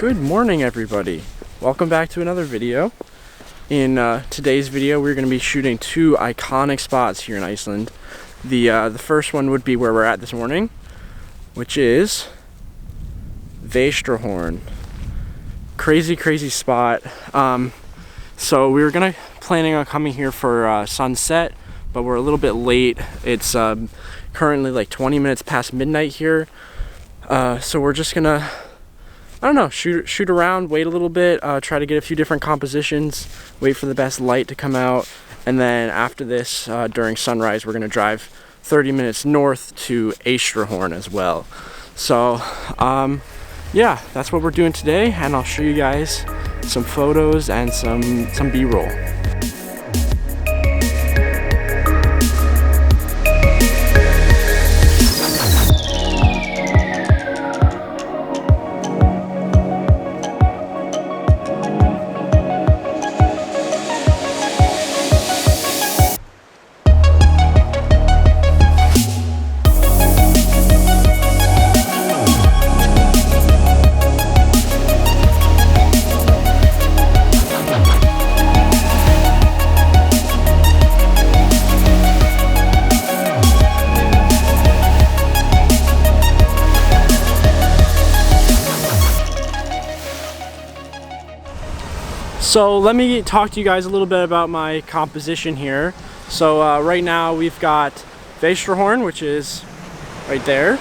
Good morning, everybody. Welcome back to another video. In today's video, we're going to be shooting two iconic spots here in Iceland. The first one would be where we're at this morning, which is Vestrahorn. Crazy spot. So we were planning on coming here for sunset, but we're a little bit late. It's currently like 20 minutes past midnight here. So we're just gonna, I don't know, shoot around, wait a little bit, try to get a few different compositions, wait for the best light to come out, and then after this, during sunrise, we're gonna drive 30 minutes north to Estrahorn as well. So, yeah, that's what we're doing today, and I'll show you guys some photos and some B-roll. So let me talk to you guys a little bit about my composition here. So right now we've got Vestrahorn, which is right there,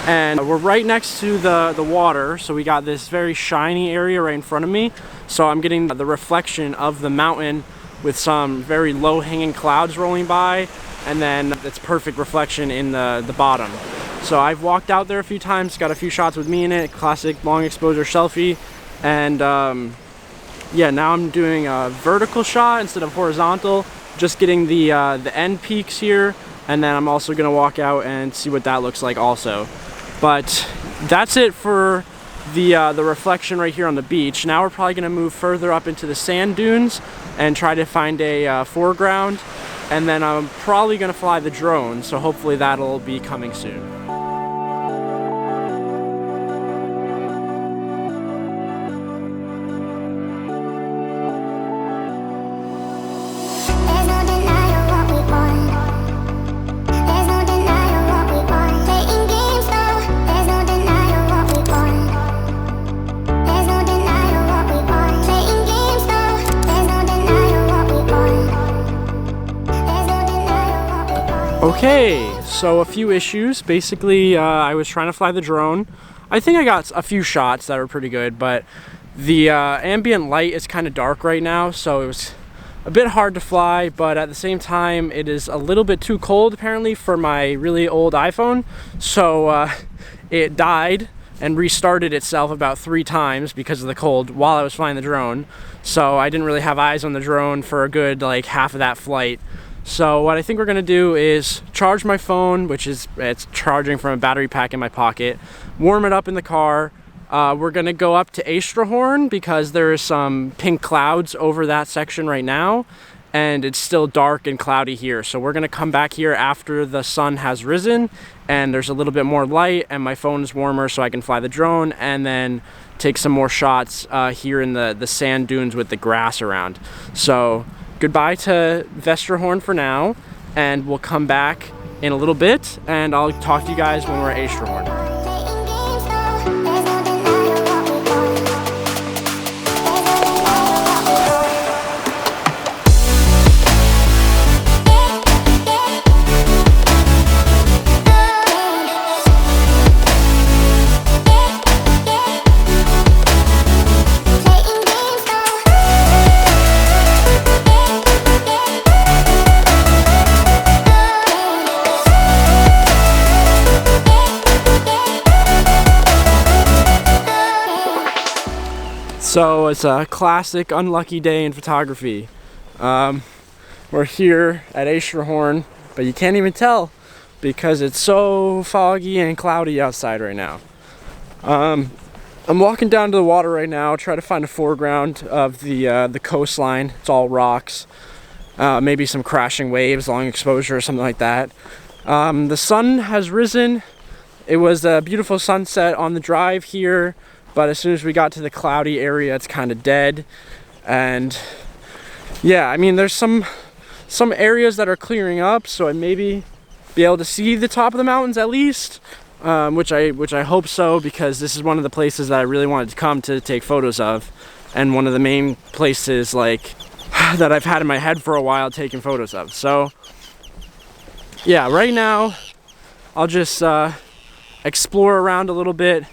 and we're right next to the water, so we got this very shiny area right in front of me. So I'm getting the reflection of the mountain with some very low-hanging clouds rolling by, and then it's perfect reflection in the bottom. So I've walked out there a few times, got a few shots with me in it, classic long exposure selfie, and yeah, now I'm doing a vertical shot instead of horizontal, just getting the end peaks here, and then I'm also gonna walk out and see what that looks like also. But that's it for the reflection right here on the beach. Now we're probably gonna move further up into the sand dunes and try to find a foreground, and then I'm probably gonna fly the drone, so hopefully that'll be coming soon. Okay, so a few issues. Basically, I was trying to fly the drone. I think I got a few shots that were pretty good, but the ambient light is kind of dark right now, so it was a bit hard to fly, but at the same time, it is a little bit too cold apparently for my really old iPhone, so it died and restarted itself about 3 times because of the cold while I was flying the drone. So I didn't really have eyes on the drone for a good like half of that flight. So what I think we're gonna do is charge my phone, it's charging from a battery pack in my pocket, warm it up in the car. We're gonna go up to Estrahorn because there is some pink clouds over that section right now, and it's still dark and cloudy here. So we're gonna come back here after the sun has risen and there's a little bit more light and my phone is warmer so I can fly the drone, and then take some more shots here in the sand dunes with the grass around. So goodbye to Vestrahorn for now, and we'll come back in a little bit and I'll talk to you guys when we're at Estrahorn. So it's a classic unlucky day in photography. We're here at Estrahorn, but you can't even tell because it's so foggy and cloudy outside right now. I'm walking down to the water right now, try to find a foreground of the coastline. It's all rocks, maybe some crashing waves, long exposure or something like that. The sun has risen. It was a beautiful sunset on the drive here. but as soon as we got to the cloudy area, it's kind of dead. And yeah, I mean, there's some areas that are clearing up, so I maybe be able to see the top of the mountains at least, which I hope so, because this is one of the places that I really wanted to come to take photos of, and one of the main places like that I've had in my head for a while taking photos of. So yeah, right now I'll just explore around a little bit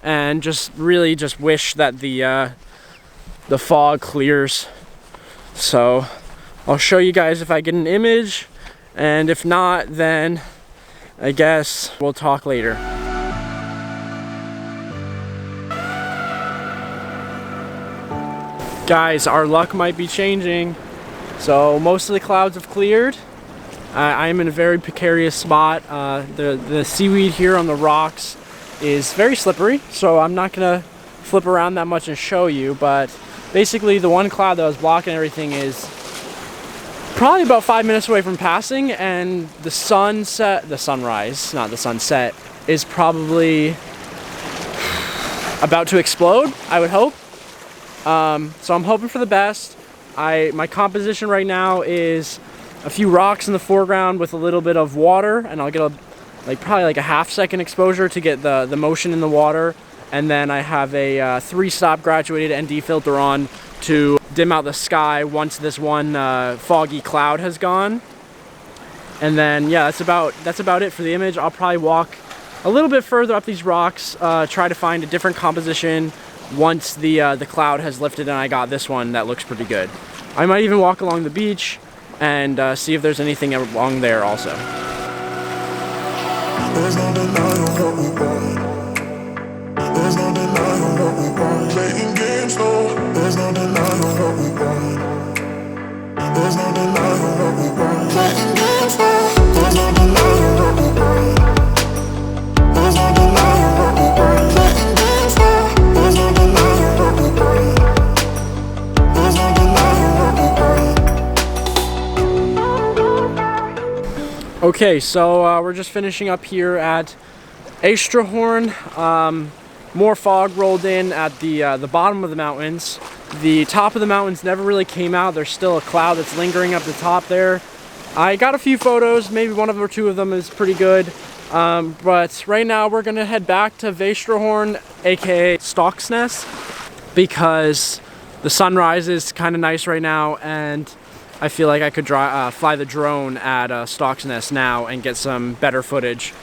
and just really just wish that the fog clears. So I'll show you guys if I get an image, and if not, then I guess we'll talk later. Guys, our luck might be changing. So most of the clouds have cleared. I am in a very precarious spot. The seaweed here on the rocks is very slippery, so I'm not gonna flip around that much and show you, but basically the one cloud that was blocking everything is probably about 5 minutes away from passing, and the sunrise, not the sunset, is probably about to explode, I would hope. So I'm hoping for the best. My composition right now is a few rocks in the foreground with a little bit of water, and I'll get probably like a half-second exposure to get the motion in the water, and then I have a 3-stop graduated ND filter on to dim out the sky once this one foggy cloud has gone. And then yeah, that's about it for the image. I'll probably walk a little bit further up these rocks, try to find a different composition once the cloud has lifted and I got this one that looks pretty good. I might even walk along the beach and see if there's anything along there also. There's no denying what we want. There's no denying what we want. Playing games, no. There's no denying what we want. There's no denying what we want. Playing games, no. There's no denying what we want. There's no denying what we want. Playing games, no. There's no denying what we want. There's no denying what we want. Okay, so we're just finishing up here at Estrahorn. More fog rolled in at the bottom of the mountains. The top of the mountains never really came out. There's still a cloud that's lingering up the top there. I got a few photos, maybe one or two of them is pretty good. But right now we're gonna head back to Vestrahorn, aka Stocksness, because the sunrise is kind of nice right now, and I feel like I could fly the drone at Stocksness now and get some better footage.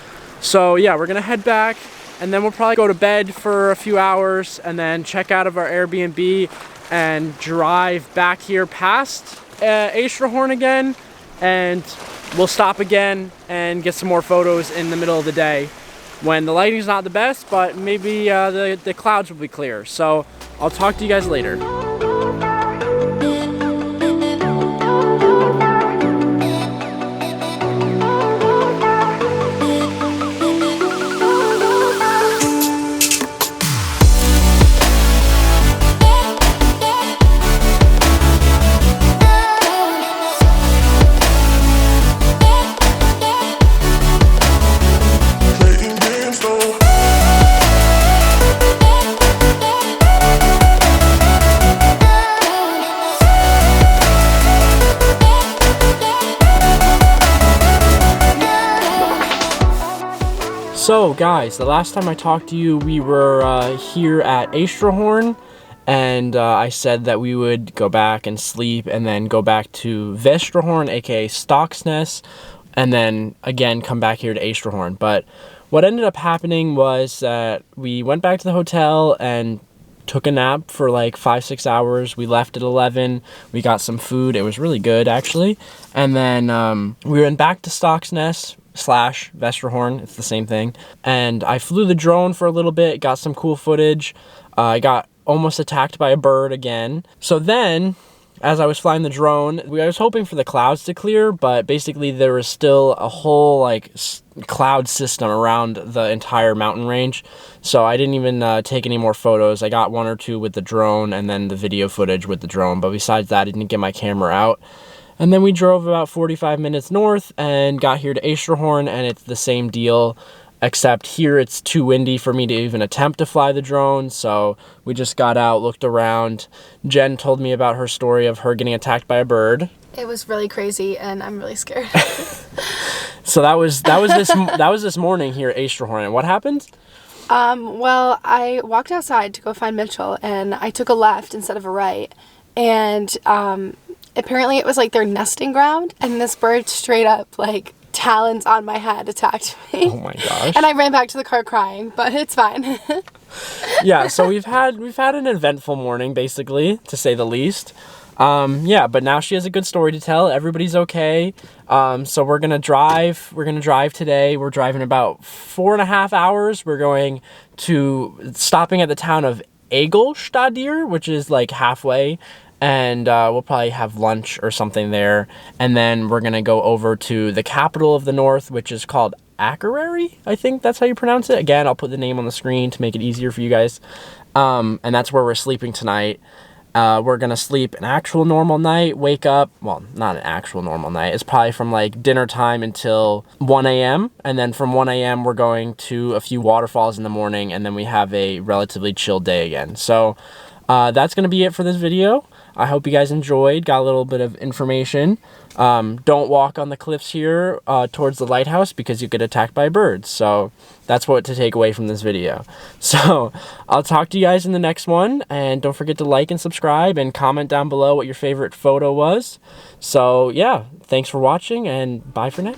So yeah, we're gonna head back, and then we'll probably go to bed for a few hours and then check out of our Airbnb and drive back here past Estrahorn again, and we'll stop again and get some more photos in the middle of the day when the lighting's not the best, but maybe the clouds will be clear. So I'll talk to you guys later. So guys, the last time I talked to you, we were here at Estrahorn, and I said that we would go back and sleep and then go back to Vestrahorn, aka Stocksness, and then again come back here to Estrahorn. But what ended up happening was that we went back to the hotel and took a nap for like 5-6 hours. We left at 11. We got some food. It was really good, actually. And then we went back to Stocksness / Vestrahorn, it's the same thing, and I flew the drone for a little bit, got some cool footage. I got almost attacked by a bird again. So then, as I was flying the drone, I was hoping for the clouds to clear, but basically there was still a whole like cloud system around the entire mountain range, so I didn't even take any more photos. I got 1 or 2 with the drone and then the video footage with the drone, but besides that I didn't get my camera out. And then we drove about 45 minutes north and got here to Estrahorn, and it's the same deal. except here it's too windy for me to even attempt to fly the drone, so we just got out, looked around. Jen told me about her story of her getting attacked by a bird. It was really crazy, and I'm really scared. So that was this morning here at Vestrahorn. And what happened? Well, I walked outside to go find Mitchell, and I took a left instead of a right, and apparently it was like their nesting ground, and this bird straight up, like, talons on my head attacked me. Oh my gosh. And I ran back to the car crying, but it's fine. Yeah, so we've had an eventful morning, basically, to say the least. Yeah, but now she has a good story to tell. Everybody's okay. So we're gonna drive today. We're driving about 4.5 hours. We're going to stopping at the town of Egelstadir, which is like halfway, and we'll probably have lunch or something there, and then we're gonna go over to the capital of the north, which is called Akureyri. I think that's how you pronounce it. Again, I'll put the name on the screen to make it easier for you guys. And that's where we're sleeping tonight. We're gonna sleep an actual normal night, wake up, well, not an actual normal night, it's probably from like dinner time until 1 a.m. And then from 1 a.m. we're going to a few waterfalls in the morning, and then we have a relatively chill day again. So that's gonna be it for this video. I hope you guys enjoyed, got a little bit of information. Don't walk on the cliffs here towards the lighthouse because you get attacked by birds. So that's what to take away from this video. So I'll talk to you guys in the next one, and don't forget to like and subscribe and comment down below what your favorite photo was. So yeah, thanks for watching, and bye for now.